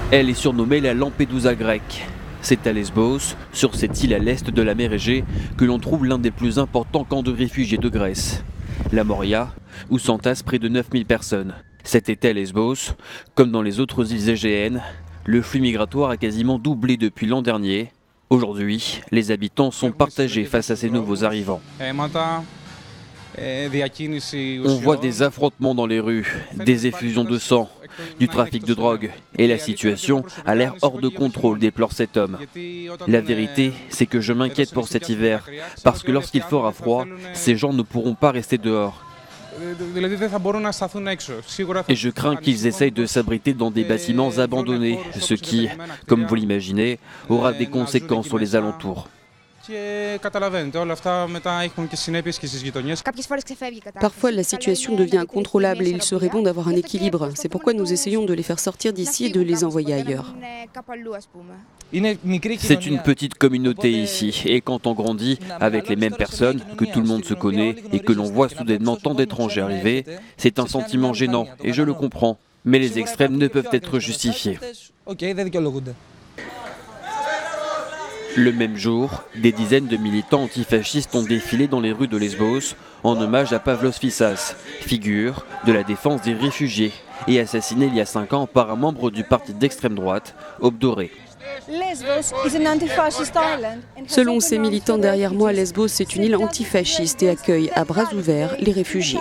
Elle est surnommée la Lampedusa grecque. C'est à Lesbos, sur cette île à l'est de la mer Égée, que l'on trouve l'un des plus importants camps de réfugiés de Grèce, la Moria, où s'entassent près de 9000 personnes. Cet été à Lesbos, comme dans les autres îles égéennes, le flux migratoire a quasiment doublé depuis l'an dernier. Aujourd'hui, les habitants sont partagés face à ces nouveaux arrivants. On voit des affrontements dans les rues, des effusions de sang, du trafic de drogue. Et la situation a l'air hors de contrôle, déplore cet homme. La vérité, c'est que je m'inquiète pour cet hiver, parce que lorsqu'il fera froid, ces gens ne pourront pas rester dehors. Et je crains qu'ils essayent de s'abriter dans des bâtiments abandonnés, ce qui, comme vous l'imaginez, aura des conséquences sur les alentours. Parfois, la situation devient incontrôlable et il serait bon d'avoir un équilibre. C'est pourquoi nous essayons de les faire sortir d'ici et de les envoyer ailleurs. C'est une petite communauté ici, et quand on grandit avec les mêmes personnes, que tout le monde se connaît et que l'on voit soudainement tant d'étrangers arriver, c'est un sentiment gênant, et je le comprends. Mais les extrêmes ne peuvent être justifiés. Le même jour, des dizaines de militants antifascistes ont défilé dans les rues de Lesbos en hommage à Pavlos Fyssas, figure de la défense des réfugiés et assassiné il y a 5 ans par un membre du parti d'extrême droite, Obdoré. Selon ces militants derrière moi, Lesbos est une île antifasciste et accueille à bras ouverts les réfugiés.